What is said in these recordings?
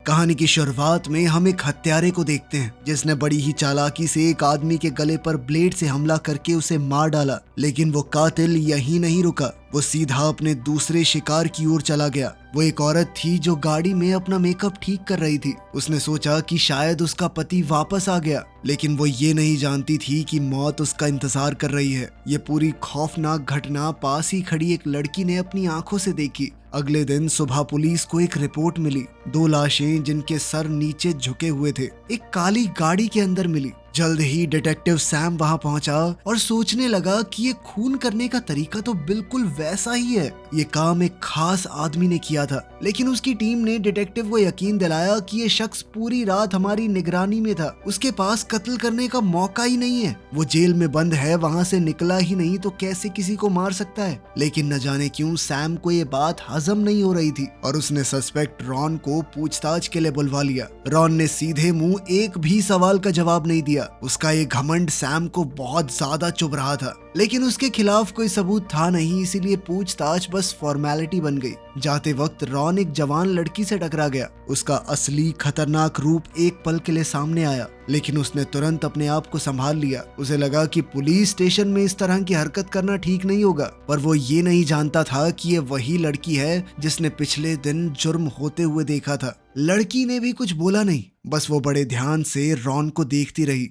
कहानी की शुरुआत में हम एक हत्यारे को देखते हैं जिसने बड़ी ही चालाकी से एक आदमी के गले पर ब्लेड से हमला करके उसे मार डाला। लेकिन वो कातिल यहीं नहीं रुका, वो सीधा अपने दूसरे शिकार की ओर चला गया। वो एक औरत थी जो गाड़ी में अपना मेकअप ठीक कर रही थी। उसने सोचा कि शायद उसका पति वापस आ गया, लेकिन वो ये नहीं जानती थी कि मौत उसका इंतजार कर रही है। ये पूरी खौफनाक घटना पास ही खड़ी एक लड़की ने अपनी आंखों से देखी। अगले दिन सुबह पुलिस को एक रिपोर्ट मिली, 2 लाशें जिनके सर नीचे झुके हुए थे एक काली गाड़ी के अंदर मिली। जल्द ही डिटेक्टिव सैम वहां पहुंचा और सोचने लगा कि ये खून करने का तरीका तो बिल्कुल वैसा ही है। ये काम एक खास आदमी ने किया था, लेकिन उसकी टीम ने डिटेक्टिव को यकीन दिलाया कि ये शख्स पूरी रात हमारी निगरानी में था। उसके पास कत्ल करने का मौका ही नहीं है। वो जेल में बंद है, वहां से निकला ही नहीं तो कैसे किसी को मार सकता है। लेकिन न जाने क्यों सैम को ये बात हजम नहीं हो रही थी और उसने सस्पेक्ट रॉन को पूछताछ के लिए बुलवा लिया। रॉन ने सीधे मुंह एक भी सवाल का जवाब नहीं दिया। उसका ये घमंड सैम को बहुत ज्यादा चुभ रहा था, लेकिन उसके खिलाफ कोई सबूत था नहीं, इसीलिए पूछताछ बस फॉर्मेलिटी बन गई। जाते वक्त रॉन एक जवान लड़की से टकरा गया। उसका असली खतरनाक रूप एक पल के लिए सामने आया, लेकिन उसने तुरंत अपने आप को संभाल लिया। उसे लगा कि पुलिस स्टेशन में इस तरह की हरकत करना ठीक नहीं होगा, पर वो ये नहीं जानता था कि ये वही लड़की है जिसने पिछले दिन जुर्म होते हुए देखा था। लड़की ने भी कुछ बोला नहीं, बस वो बड़े ध्यान से रॉन को देखती रही।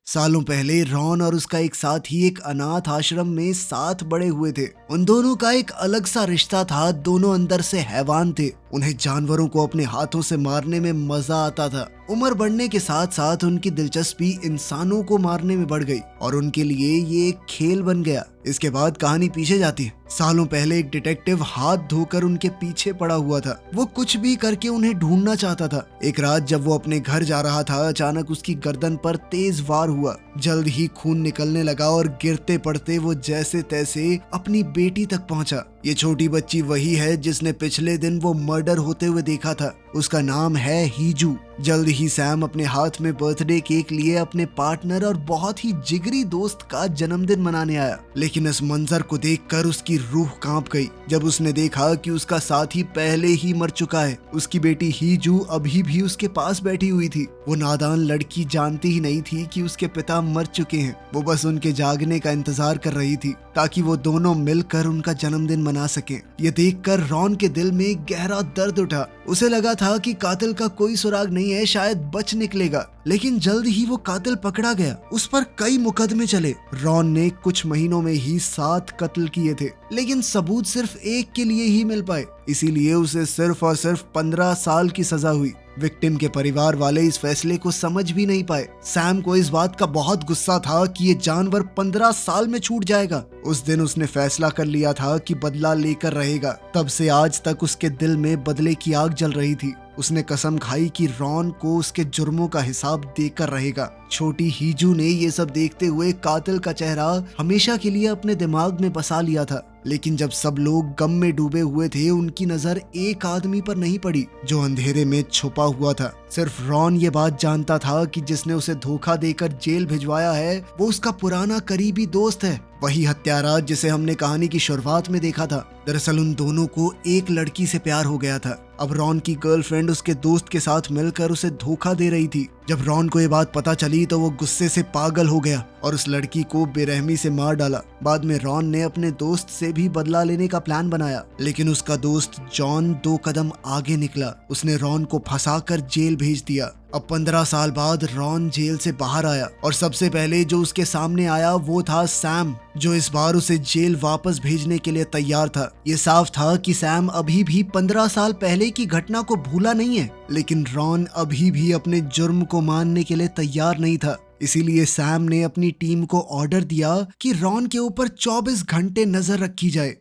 सालों पहले रॉन और उसका एक साथी एक अनाथ आश्रम में साथ बड़े हुए थे। उन दोनों का एक अलग सा रिश्ता था। दोनों अंदर से हैवान थे। उन्हें जानवरों को अपने हाथों से मारने में मजा आता था। उम्र बढ़ने के साथ साथ उनकी दिलचस्पी इंसानों को मारने में बढ़ गई और उनके लिए ये एक खेल बन गया। इसके बाद कहानी पीछे जाती है। सालों पहले एक डिटेक्टिव हाथ धोकर उनके पीछे पड़ा हुआ था। वो कुछ भी करके उन्हें ढूंढना चाहता था। एक रात जब वो अपने घर जा रहा था, अचानक उसकी गर्दन पर तेज वार हुआ। जल्द ही खून निकलने लगा और गिरते पड़ते वो जैसे तैसे अपनी बेटी तक पहुंचा। ये छोटी बच्ची वही है जिसने पिछले दिन वो मर्डर होते हुए देखा था। उसका नाम है हीजू। जल्द ही सैम अपने हाथ में बर्थडे केक लिए अपने पार्टनर और बहुत ही जिगरी दोस्त का जन्मदिन मनाने आया। लेकिन इस मंजर को देखकर उसकी रूह कांप गई जब उसने देखा कि उसका साथी पहले ही मर चुका है। उसकी बेटी हीजू अभी भी उसके पास बैठी हुई थी। वो नादान लड़की जानती ही नहीं थी कि उसके पिता मर चुके हैं। वो बस उनके जागने का इंतजार कर रही थी ताकि वो दोनों मिलकर उनका जन्मदिन मना सकें। ये देखकर रॉन के दिल में गहरा दर्द उठा। उसे लगा था कि कातिल का कोई सुराग नहीं है, शायद बच निकलेगा। लेकिन जल्द ही वो कातिल पकड़ा गया। उस पर कई मुकदमे चले। रॉन ने कुछ महीनों में ही 7 कत्ल किए थे, लेकिन सबूत सिर्फ एक के लिए ही मिल पाए। इसीलिए उसे सिर्फ और सिर्फ 15 साल की सजा हुई। विक्टिम के परिवार वाले इस फैसले को समझ भी नहीं पाए। सैम को इस बात का बहुत गुस्सा था कि ये जानवर 15 साल में छूट जाएगा। उस दिन उसने फैसला कर लिया था कि बदला लेकर रहेगा। तब से आज तक उसके दिल में बदले की आग जल रही थी। उसने कसम खाई कि रॉन को उसके जुर्मों का हिसाब देकर रहेगा। छोटी हीजू ने ये सब देखते हुए कातिल का चेहरा हमेशा के लिए अपने दिमाग में बसा लिया था। लेकिन जब सब लोग गम में डूबे हुए थे, उनकी नजर एक आदमी पर नहीं पड़ी जो अंधेरे में छुपा हुआ था। सिर्फ रॉन ये बात जानता था कि जिसने उसे धोखा देकर जेल भिजवाया है वो उसका पुराना करीबी दोस्त है, वही हत्यारा जिसे हमने कहानी की शुरुआत में देखा था। दरअसल उन दोनों को एक लड़की से प्यार हो गया था। अब रॉन की गर्लफ्रेंड उसके दोस्त के साथ मिलकर उसे धोखा दे रही थी। जब रॉन को ये बात पता चली तो वो गुस्से से पागल हो गया और उस लड़की को बेरहमी से मार डाला। बाद में रॉन ने अपने दोस्त से भी बदला लेने का प्लान बनाया, लेकिन उसका दोस्त जॉन 2 कदम आगे निकला। उसने रॉन को फंसाकर जेल भेज दिया। अब 15 साल बाद रॉन जेल से बाहर आया और सबसे पहले जो उसके सामने आया वो था सैम, जो इस बार उसे जेल वापस भेजने के लिए तैयार था। ये साफ था कि सैम अभी भी 15 साल पहले की घटना को भूला नहीं है, लेकिन रॉन अभी भी अपने जुर्म को मानने के लिए तैयार नहीं था। इसीलिए सैम ने अपनी टीम को ऑर्डर दिया कि रॉन के ऊपर 24 घंटे नजर रखी जाए।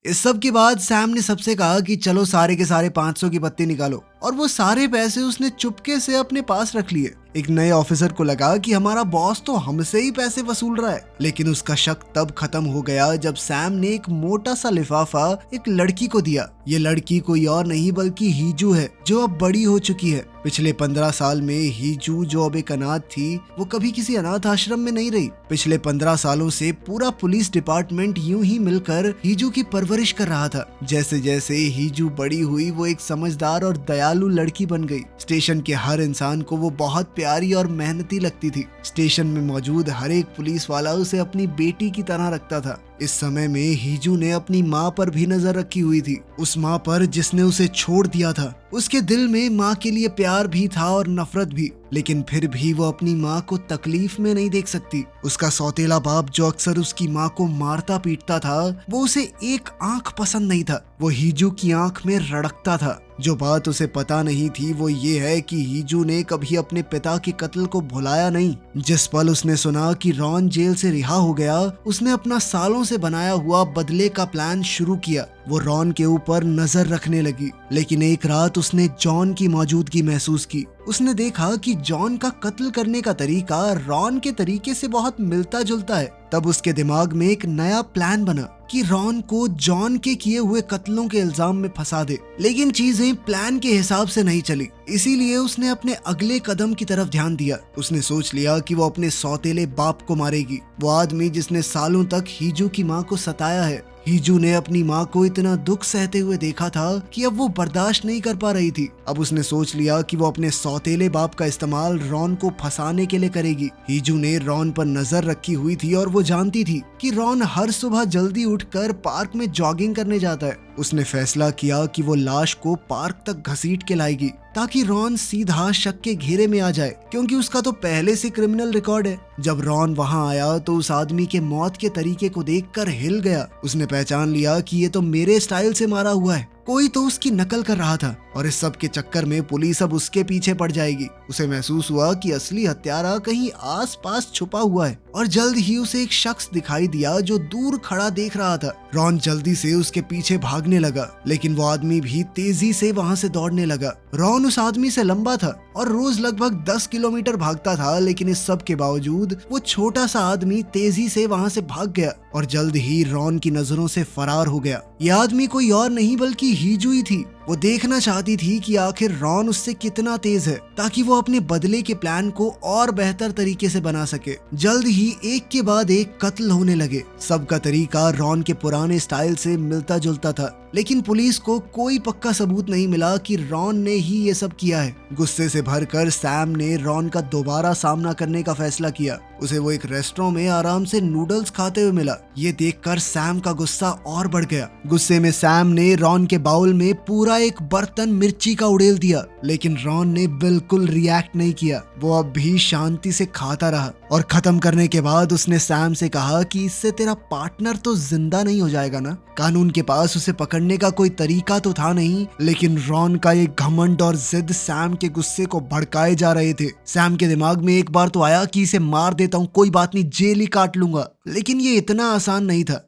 इस सब के बाद सैम ने सबसे कहा कि चलो सारे के सारे 500 की पत्ती निकालो, और वो सारे पैसे उसने चुपके से अपने पास रख लिए। एक नए ऑफिसर को लगा कि हमारा बॉस तो हमसे ही पैसे वसूल रहा है, लेकिन उसका शक तब खत्म हो गया जब सैम ने एक मोटा सा लिफाफा एक लड़की को दिया। ये लड़की कोई और नहीं बल्कि हीजू है, जो अब बड़ी हो चुकी है। पिछले 15 साल में हीजू जो अब एक अनाथ थी, वो कभी किसी अनाथ आश्रम में नहीं रही। पिछले 15 सालों से पूरा पुलिस डिपार्टमेंट यूं ही मिलकर हीजू की परवरिश कर रहा था। जैसे जैसे हीजू बड़ी हुई, वो एक समझदार और दयालु लड़की बन गई। स्टेशन के हर इंसान को वो बहुत प्यारी और मेहनती लगती थी। स्टेशन में मौजूद हर एक पुलिस वाला उसे अपनी बेटी की तरह रखता था। इस समय में हीजू ने अपनी माँ पर भी नजर रखी हुई थी, उस माँ पर जिसने उसे छोड़ दिया था। उसके दिल में माँ के लिए प्यार भी था और नफरत भी, लेकिन फिर भी वो अपनी माँ को तकलीफ में नहीं देख सकती। उसका सौतेला बाप जो अक्सर उसकी माँ को मारता पीटता था, वो उसे एक आंख पसंद नहीं था। वो हीजू की आंख में रड़कता था। जो बात उसे पता नहीं थी वो ये है कि हीजू ने कभी अपने पिता के कत्ल को भुलाया नहीं। जिस पल उसने सुना कि रॉन जेल से रिहा हो गया, उसने अपना सालों से बनाया हुआ बदले का प्लान शुरू किया। वो रॉन के ऊपर नजर रखने लगी, लेकिन एक रात उसने जॉन की मौजूदगी महसूस की। उसने देखा कि जॉन का कत्ल करने का तरीका रॉन के तरीके से बहुत मिलता जुलता है। तब उसके दिमाग में एक नया प्लान बना कि रॉन को जॉन के किए हुए कत्लों के इल्जाम में फंसा दे, लेकिन चीजें प्लान के हिसाब से नहीं चली। इसीलिए उसने अपने अगले कदम की तरफ ध्यान दिया। उसने सोच लिया कि वो अपने सौतेले बाप को मारेगी, वो आदमी जिसने सालों तक हीजू की माँ को सताया है। हीजू ने अपनी माँ को इतना दुख सहते हुए देखा था कि अब वो बर्दाश्त नहीं कर पा रही थी। अब उसने सोच लिया कि वो अपने सौतेले बाप का इस्तेमाल रॉन को फंसाने के लिए करेगी। हीजू ने रॉन पर नजर रखी हुई थी और वो जानती थी कि रॉन हर सुबह जल्दी उठकर पार्क में जॉगिंग करने जाता है। उसने फैसला किया कि वो लाश को पार्क तक घसीट के लाएगी ताकि रॉन सीधा शक के घेरे में आ जाए, क्योंकि उसका तो पहले से क्रिमिनल रिकॉर्ड है। जब रॉन वहां आया तो उस आदमी के मौत के तरीके को देखकर हिल गया। उसने पहचान लिया कि ये तो मेरे स्टाइल से मारा हुआ है, कोई तो उसकी नकल कर रहा था और इस सब के चक्कर में पुलिस अब उसके पीछे पड़ जाएगी। उसे महसूस हुआ कि असली हत्यारा कहीं आसपास छुपा हुआ है और जल्द ही उसे एक शख्स दिखाई दिया जो दूर खड़ा देख रहा था। रॉन जल्दी से उसके पीछे भागने लगा, लेकिन वो आदमी भी तेजी से वहां से दौड़ने लगा। रॉन उस आदमी से लंबा था और रोज लगभग 10 किलोमीटर भागता था, लेकिन इस सब के बावजूद वो छोटा सा आदमी तेजी से वहां से भाग गया और जल्द ही रॉन की नजरों से फरार हो गया। यह आदमी कोई और नहीं बल्कि हीजू ही थी। वो देखना चाहती थी कि आखिर रॉन उससे कितना तेज है, ताकि वो अपने बदले के प्लान को और बेहतर तरीके से बना सके। जल्द ही एक के बाद एक कत्ल होने लगे। सबका तरीका रॉन के पुराने स्टाइल से मिलता जुलता था, लेकिन पुलिस को कोई पक्का सबूत नहीं मिला कि रॉन ने ही ये सब किया है। गुस्से से भरकर सैम ने रॉन का दोबारा सामना करने का फैसला किया। उसे वो एक रेस्टोरेंट में आराम से नूडल्स खाते हुए मिला। ये देखकर सैम का गुस्सा और बढ़ गया। गुस्से में सैम ने रॉन के बाउल में पूरा एक बर्तन मिर्ची का उड़ेल दिया, लेकिन रॉन ने बिल्कुल रिएक्ट नहीं किया। वो अब भी शांति से खाता रहा और खत्म करने के बाद उसने सैम से कहा कि इससे तेरा पार्टनर तो जिंदा नहीं हो जाएगा ना। कानून के पास उसे पकड़ने का कोई तरीका तो था नहीं, लेकिन रॉन का ये घमंड और जिद सैम के गुस्से को भड़काए जा रहे थे। सैम के दिमाग में एक बार तो आया कि इसे मार देता हूँ, कोई बात नहीं, जेल ही काट लूंगा, लेकिन ये इतना आसान नहीं था।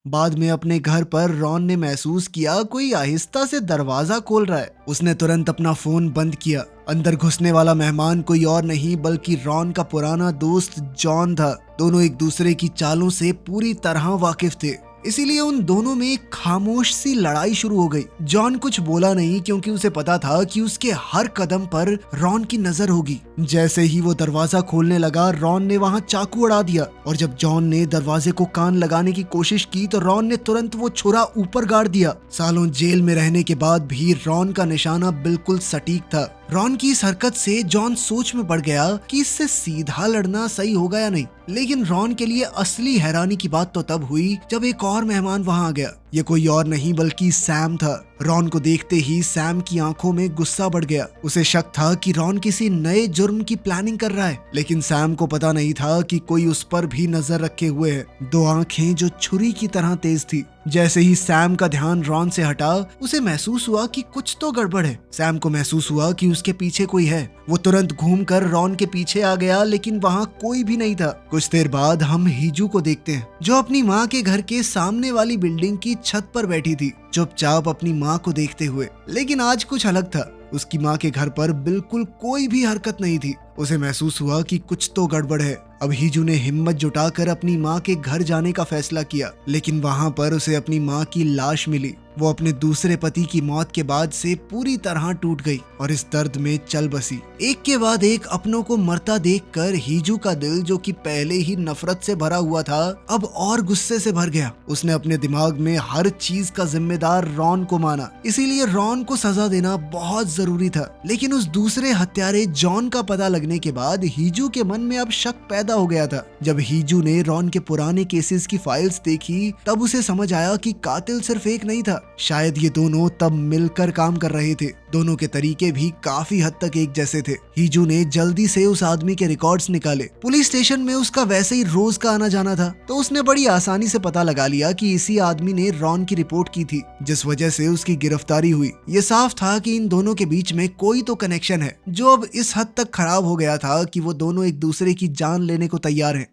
बाद में अपने घर पर रॉन ने महसूस किया कोई आहिस्ता से दरवाजा खोल रहा है। उसने तुरंत अपना फोन बंद किया। अंदर घुसने वाला मेहमान कोई और नहीं बल्कि रॉन का पुराना दोस्त जॉन था। दोनों एक दूसरे की चालों से पूरी तरह वाकिफ थे, इसीलिए उन दोनों में एक खामोश सी लड़ाई शुरू हो गई। जॉन कुछ बोला नहीं क्योंकि उसे पता था कि उसके हर कदम पर रॉन की नजर होगी। जैसे ही वो दरवाजा खोलने लगा, रॉन ने वहां चाकू अड़ा दिया और जब जॉन ने दरवाजे को कान लगाने की कोशिश की तो रॉन ने तुरंत वो छुरा ऊपर गाड़ दिया। सालों जेल में रहने के बाद भी रॉन का निशाना बिल्कुल सटीक था। रॉन की इस हरकत से जॉन सोच में पड़ गया कि इससे सीधा लड़ना सही होगा या नहीं, लेकिन रॉन के लिए असली हैरानी की बात तो तब हुई जब एक और मेहमान वहां आ गया। ये कोई और नहीं बल्कि सैम था। रॉन को देखते ही सैम की आंखों में गुस्सा बढ़ गया। उसे शक था कि रॉन किसी नए जुर्म की प्लानिंग कर रहा है, लेकिन सैम को पता नहीं था कि कोई उस पर भी नजर रखे हुए है। दो आंखें जो छुरी की तरह तेज थी। जैसे ही सैम का ध्यान रॉन से हटा, उसे महसूस हुआ कि कुछ तो गड़बड़ है। सैम को महसूस हुआ कि उसके पीछे कोई है। वो तुरंत घूमकर रॉन के पीछे आ गया, लेकिन वहाँ कोई भी नहीं था। कुछ देर बाद हम हीजू को देखते हैं, जो अपनी माँ के घर के सामने वाली बिल्डिंग की छत पर बैठी थी, चुपचाप अपनी माँ को देखते हुए। लेकिन आज कुछ अलग था। उसकी माँ के घर पर बिल्कुल कोई भी हरकत नहीं थी। उसे महसूस हुआ कि कुछ तो गड़बड़ है। अब हीजू ने हिम्मत जुटाकर अपनी माँ के घर जाने का फैसला किया, लेकिन वहाँ पर उसे अपनी माँ की लाश मिली। वो अपने दूसरे पति की मौत के बाद से पूरी तरह टूट गई और इस दर्द में चल बसी। एक के बाद एक अपनों को मरता देखकर हीजू का दिल, जो कि पहले ही नफरत से भरा हुआ था, अब और गुस्से से भर गया। उसने अपने दिमाग में हर चीज का जिम्मेदार रॉन को माना, इसीलिए रॉन को सजा देना बहुत जरूरी था। लेकिन उस दूसरे हत्यारे जॉन का पता लगने के बाद हीजू के मन में अब शक पैदा हो गया था। जब हीजू ने रॉन के पुराने केसेस की फाइल्स देखी, तब उसे समझ आया कि कातिल सिर्फ एक नहीं था, शायद ये दोनों तब मिलकर काम कर रहे थे। दोनों के तरीके भी काफी हद तक एक जैसे थे। हीजू ने जल्दी से उस आदमी के रिकॉर्ड्स निकाले। पुलिस स्टेशन में उसका वैसे ही रोज का आना जाना था, तो उसने बड़ी आसानी से पता लगा लिया कि इसी आदमी ने रॉन की रिपोर्ट की थी, जिस वजह से उसकी गिरफ्तारी हुई। ये साफ था कि इन दोनों के बीच में कोई तो कनेक्शन है, जो अब इस हद तक खराब हो गया था कि वो दोनों एक दूसरे की जान लेने को तैयार हैं।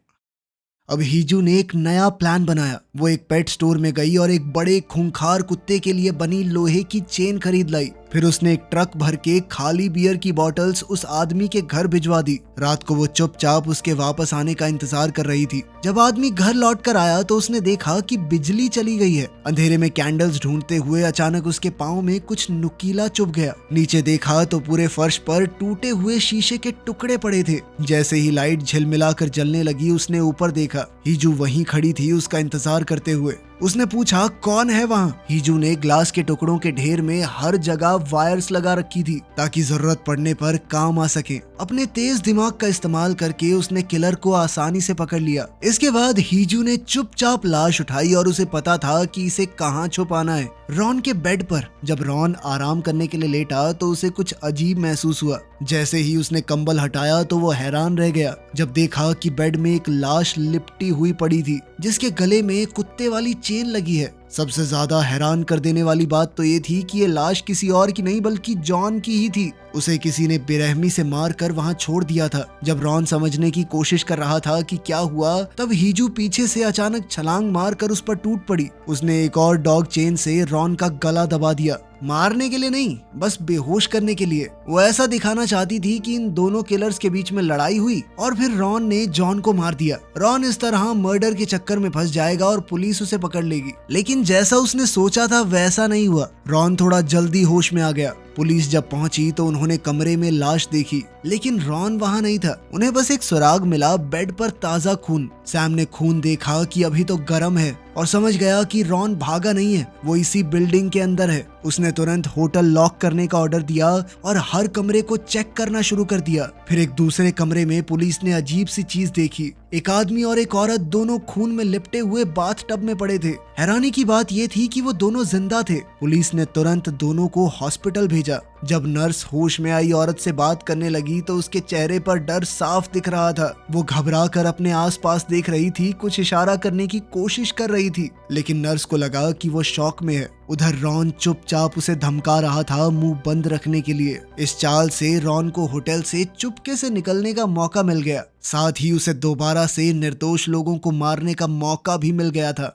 अब हीजू ने एक नया प्लान बनाया। वो एक पेट स्टोर में गई और एक बड़े खूंखार कुत्ते के लिए बनी लोहे की चेन खरीद लाई। फिर उसने एक ट्रक भर के खाली बियर की बॉटल्स उस आदमी के घर भिजवा दी। रात को वो चुपचाप उसके वापस आने का इंतजार कर रही थी। जब आदमी घर लौट कर आया तो उसने देखा कि बिजली चली गई है। अंधेरे में कैंडल्स ढूंढते हुए अचानक उसके पाँव में कुछ नुकीला चुभ गया। नीचे देखा तो पूरे फर्श पर टूटे हुए शीशे के टुकड़े पड़े थे। जैसे ही लाइट झिलमिलाकर जलने लगी, उसने ऊपर देखा। हीजू वहीं खड़ी थी उसका इंतजार करते हुए। उसने पूछा, कौन है वहाँ? हीजू ने ग्लास के टुकड़ों के ढेर में हर जगह वायर्स लगा रखी थी, ताकि जरूरत पड़ने पर काम आ सके। अपने तेज दिमाग का इस्तेमाल करके उसने किलर को आसानी से पकड़ लिया। इसके बाद हीजू ने चुपचाप लाश उठाई और उसे पता था कि इसे कहाँ छुपाना है। रॉन के बेड पर। जब रॉन आराम करने के लिए लेटा तो उसे कुछ अजीब महसूस हुआ। जैसे ही उसने कंबल हटाया तो वो हैरान रह गया जब देखा कि बेड में एक लाश लिपटी हुई पड़ी थी, जिसके गले में कुत्ते वाली चेन लगी है। सबसे ज्यादा हैरान कर देने वाली बात तो ये थी कि ये लाश किसी और की नहीं बल्कि जॉन की ही थी। उसे किसी ने बेरहमी से मार कर वहाँ छोड़ दिया था। जब रॉन समझने की कोशिश कर रहा था कि क्या हुआ, तब हीजू पीछे से अचानक छलांग मार कर उस पर टूट पड़ी। उसने एक और डॉग चेन से रॉन का गला दबा दिया, मारने के लिए नहीं, बस बेहोश करने के लिए। वो ऐसा दिखाना चाहती थी कि इन दोनों किलर्स के बीच में लड़ाई हुई और फिर रॉन ने जॉन को मार दिया। रॉन इस तरह मर्डर के चक्कर में फंस जाएगा और पुलिस उसे पकड़ लेगी। लेकिन जैसा उसने सोचा था वैसा नहीं हुआ। रॉन थोड़ा जल्दी होश में आ गया। पुलिस जब पहुंची तो उन्होंने कमरे में लाश देखी, लेकिन रॉन वहां नहीं था। उन्हें बस एक सुराग मिला, बेड पर ताजा खून। सैम ने खून देखा कि अभी तो गर्म है और समझ गया कि रॉन भागा नहीं है, वो इसी बिल्डिंग के अंदर है। उसने तुरंत होटल लॉक करने का ऑर्डर दिया और हर कमरे को चेक करना शुरू कर दिया। फिर एक दूसरे कमरे में पुलिस ने अजीब सी चीज देखी। एक आदमी और एक औरत दोनों खून में लिपटे हुए बाथटब में पड़े थे। हैरानी की बात यह थी कि वो दोनों जिंदा थे। पुलिस ने तुरंत दोनों को हॉस्पिटल भेजा। जब नर्स होश में आई औरत से बात करने लगी तो उसके चेहरे पर डर साफ दिख रहा था। वो घबरा कर अपने आसपास देख रही थी, कुछ इशारा करने की कोशिश कर रही थी, लेकिन नर्स को लगा कि वो शॉक में है। उधर रॉन चुपचाप उसे धमका रहा था मुंह बंद रखने के लिए। इस चाल से रॉन को होटल से चुपके से निकलने का मौका मिल गया। साथ ही उसे दोबारा से निर्दोष लोगों को मारने का मौका भी मिल गया था।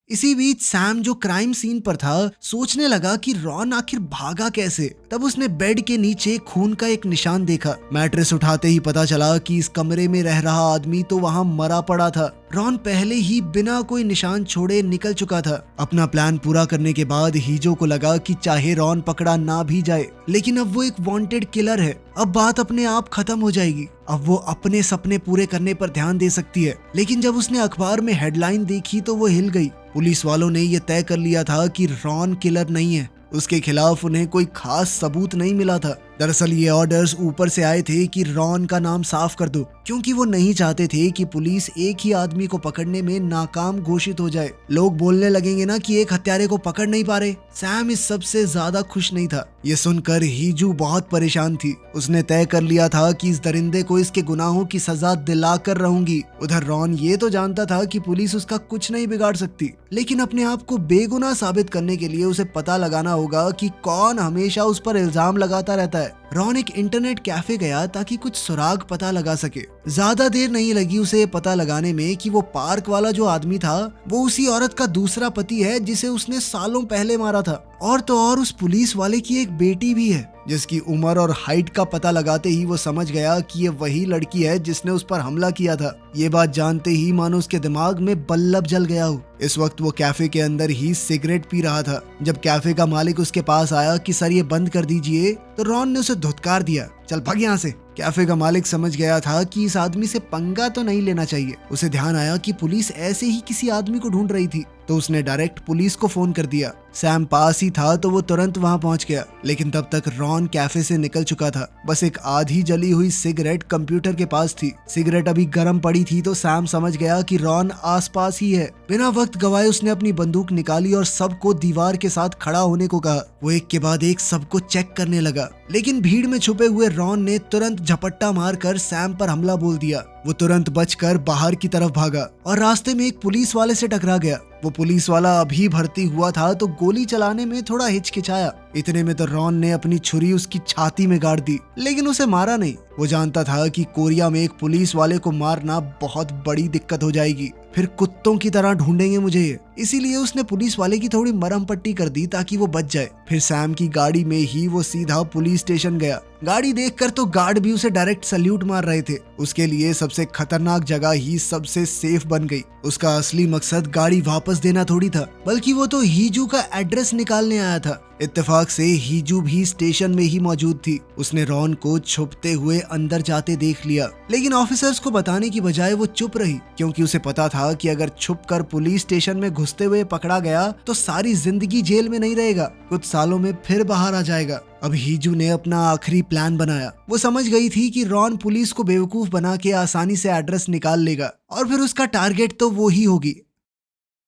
इसी बीच सैम, जो क्राइम सीन पर था, सोचने लगा कि रॉन आखिर भागा कैसे। तब उसने बेड के नीचे खून का एक निशान देखा। मैट्रेस उठाते ही पता चला कि इस कमरे में रह रहा आदमी तो वहाँ मरा पड़ा था। रॉन पहले ही बिना कोई निशान छोड़े निकल चुका था। अपना प्लान पूरा करने के बाद हीजो को लगा कि चाहे रॉन पकड़ा ना भी जाए, लेकिन अब वो एक वांटेड किलर है। अब बात अपने आप खत्म हो जाएगी। अब वो अपने सपने पूरे करने पर ध्यान दे सकती है। लेकिन जब उसने अखबार में हेडलाइन देखी तो वो हिल गई। पुलिस वालों ने ये तय कर लिया था कि रॉन किलर नहीं है। उसके खिलाफ उन्हें कोई खास सबूत नहीं मिला था। दरअसल ये ऑर्डर्स ऊपर से आए थे कि रॉन का नाम साफ कर दो, क्योंकि वो नहीं चाहते थे कि पुलिस एक ही आदमी को पकड़ने में नाकाम घोषित हो जाए। लोग बोलने लगेंगे ना कि एक हत्यारे को पकड़ नहीं पा रहे। सैम इस सबसे ज्यादा खुश नहीं था। ये सुनकर हीजू बहुत परेशान थी। उसने तय कर लिया था कि इस दरिंदे को इसके गुनाहों की सजा दिलाकर रहूंगी। उधर रॉन ये तो जानता था कि पुलिस उसका कुछ नहीं बिगाड़ सकती, लेकिन अपने आप को बेगुनाह साबित करने के लिए उसे पता लगाना होगा कि कौन हमेशा उस पर इल्जाम लगाता रहता है। रॉन एक इंटरनेट कैफे गया ताकि कुछ सुराग पता लगा सके। ज्यादा देर नहीं लगी उसे पता लगाने में कि वो पार्क वाला जो आदमी था वो उसी औरत का दूसरा पति है जिसे उसने सालों पहले मारा था। और तो और उस पुलिस वाले की एक बेटी भी है जिसकी उम्र और हाइट का पता लगाते ही वो समझ गया कि ये वही लड़की है जिसने उस पर हमला किया था। ये बात जानते ही मानो उसके दिमाग में बल्ब जल गया हो। इस वक्त वो कैफे के अंदर ही सिगरेट पी रहा था। जब कैफे का मालिक उसके पास आया कि सर ये बंद कर दीजिए, तो रॉन ने उसे धुतकार दिया, चल भाग यहाँ से। कैफे का मालिक समझ गया था कि इस आदमी से पंगा तो नहीं लेना चाहिए। उसे ध्यान आया कि पुलिस ऐसे ही किसी आदमी को ढूंढ रही थी, तो उसने डायरेक्ट पुलिस को फोन कर दिया। सैम पास ही था तो वो तुरंत वहां पहुंच गया, लेकिन तब तक रॉन कैफे से निकल चुका था। बस एक आधी जली हुई सिगरेट कंप्यूटर के पास थी। सिगरेट अभी गर्म पड़ी थी तो सैम समझ गया कि रॉन आसपास ही है। बिना वक्त गवाए उसने अपनी बंदूक निकाली और सबको दीवार के साथ खड़ा होने को कहा। वो एक के बाद एक सबको चेक करने लगा, लेकिन भीड़ में छुपे हुए रॉन ने तुरंत झपट्टा मारकर सैम पर हमला बोल दिया। वो तुरंत बचकर बाहर की तरफ भागा और रास्ते में एक पुलिस वाले से टकरा गया। वो पुलिस वाला अभी भर्ती हुआ था तो गोली चलाने में थोड़ा हिचकिचाया। इतने में तो रॉन ने अपनी छुरी उसकी छाती में गाड़ दी, लेकिन उसे मारा नहीं। वो जानता था कि कोरिया में एक पुलिस वाले को मारना बहुत बड़ी दिक्कत हो जाएगी, फिर कुत्तों की तरह ढूंढेंगे मुझे ये। इसीलिए उसने पुलिस वाले की थोड़ी मरहम पट्टी कर दी ताकि वो बच जाए। फिर सैम की गाड़ी में ही वो सीधा पुलिस स्टेशन गया। गाड़ी देखकर तो गार्ड भी उसे डायरेक्ट सल्यूट मार रहे थे। उसके लिए सबसे खतरनाक जगह ही सबसे सेफ बन गई। उसका असली मकसद गाड़ी वापस देना थोड़ी था, बल्कि वो तो हीजू का एड्रेस निकालने आया था। इत्तेफाक से हीजू भी स्टेशन में ही मौजूद थी। उसने रॉन को छुपते हुए अंदर जाते देख लिया, लेकिन ऑफिसर्स को बताने की बजाय वो चुप रही, क्योंकि उसे पता था कि अगर छुपकर पुलिस स्टेशन में घुसते हुए पकड़ा गया तो सारी जिंदगी जेल में नहीं रहेगा, कुछ सालों में फिर बाहर आ जाएगा। अब हीजू ने अपना आखिरी प्लान बनाया। वो समझ गई थी कि रॉन पुलिस को बेवकूफ बना के आसानी से एड्रेस निकाल लेगा और फिर उसका टारगेट तो वो ही होगी।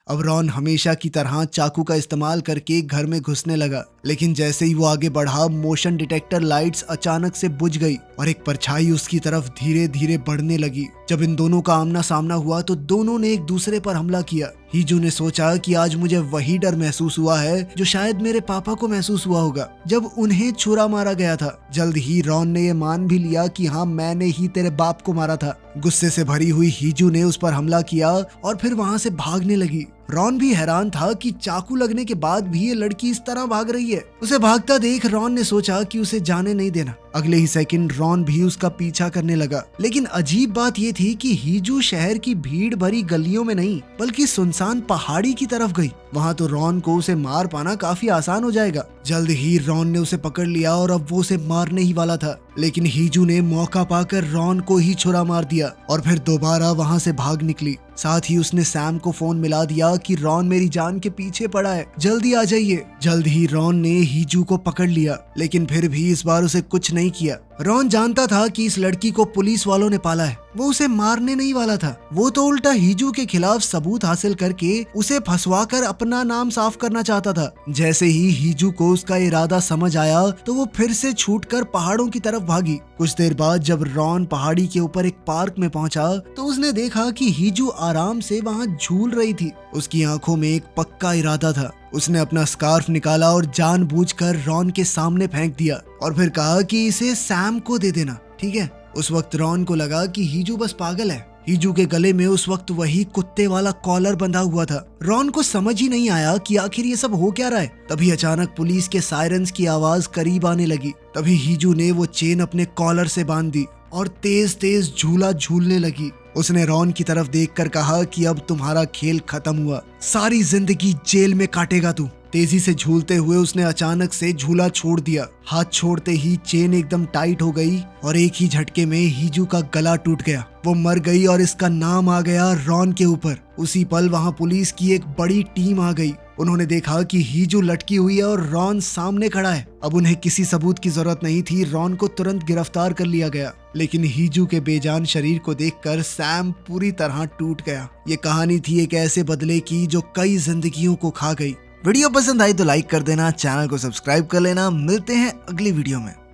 अब रॉन हमेशा की तरह चाकू का इस्तेमाल करके घर में घुसने लगा, लेकिन जैसे ही वो आगे बढ़ा मोशन डिटेक्टर लाइट्स अचानक से बुझ गई और एक परछाई उसकी तरफ धीरे धीरे बढ़ने लगी। जब इन दोनों का आमना सामना हुआ तो दोनों ने एक दूसरे पर हमला किया। हीजू ने सोचा कि आज मुझे वही डर महसूस हुआ है जो शायद मेरे पापा को महसूस हुआ होगा जब उन्हें छुरा मारा गया था। जल्द ही रॉन ने ये मान भी लिया कि हाँ, मैंने ही तेरे बाप को मारा था। गुस्से से भरी हुई हीजू ने उस पर हमला किया और फिर वहां से भागने लगी। रॉन भी हैरान था कि चाकू लगने के बाद भी ये लड़की इस तरह भाग रही है। उसे भागता देख रॉन ने सोचा कि उसे जाने नहीं देना। अगले ही सेकंड रॉन भी उसका पीछा करने लगा, लेकिन अजीब बात ये थी कि हीजू शहर की भीड़ भरी गलियों में नहीं बल्कि सुनसान पहाड़ी की तरफ गई। वहां तो रॉन को उसे मार पाना काफी आसान हो जाएगा। जल्द ही रॉन ने उसे पकड़ लिया और अब वो उसे मारने ही वाला था, लेकिन हीजू ने मौका पाकर रॉन को ही छुरा मार दिया और फिर दोबारा वहां से भाग निकली। साथ ही उसने सैम को फोन मिला दिया कि रॉन मेरी जान के पीछे पड़ा है, जल्दी आ जाइए। जल्द ही रॉन ने हीजू को पकड़ लिया, लेकिन फिर भी इस बार उसे कुछ नहीं किया। रॉन जानता था कि इस लड़की को पुलिस वालों ने पाला है, वो उसे मारने नहीं वाला था। वो तो उल्टा हीजू के खिलाफ सबूत हासिल करके उसे फंसवाकर अपना नाम साफ करना चाहता था। जैसे ही हीजू को उसका इरादा समझ आया तो वो फिर से छूटकर पहाड़ों की तरफ भागी। कुछ देर बाद जब रॉन पहाड़ी के ऊपर एक पार्क में पहुंचा तो उसने देखा कि हीजू आराम से वहां झूल रही थी। उसकी आंखों में एक पक्का इरादा था। उसने अपना स्कार्फ निकाला और जानबूझकर रॉन के सामने फेंक दिया और फिर कहा कि इसे सैम को दे देना, ठीक है। उस वक्त रॉन को लगा कि हीजू बस पागल है। हीजू के गले में उस वक्त वही कुत्ते वाला कॉलर बंधा हुआ था। रॉन को समझ ही नहीं आया कि आखिर ये सब हो क्या रहा है। तभी अचानक पुलिस के सायरन्स की आवाज करीब आने लगी। तभी हीजू ने वो चेन अपने कॉलर से बांध दी और तेज तेज झूला झूलने लगी। उसने रॉन की तरफ देखकर कहा कि अब तुम्हारा खेल खत्म हुआ, सारी जिंदगी जेल में काटेगा तू। तेजी से झूलते हुए उसने अचानक से झूला छोड़ दिया। हाथ छोड़ते ही चेन एकदम टाइट हो गई और एक ही झटके में हीजू का गला टूट गया। वो मर गई और इसका नाम आ गया रॉन के ऊपर। उसी पल वहां पुलिस की एक बड़ी टीम आ गई। उन्होंने देखा कि हीजू लटकी हुई है और रॉन सामने खड़ा है। अब उन्हें किसी सबूत की जरूरत नहीं थी। रॉन को तुरंत गिरफ्तार कर लिया गया, लेकिन हीजू के बेजान शरीर को देखकर सैम पूरी तरह टूट गया। ये कहानी थी एक ऐसे बदले की जो कई जिंदगियों को खा गई। वीडियो पसंद आई तो लाइक कर देना, चैनल को सब्सक्राइब कर लेना। मिलते हैं अगली वीडियो में।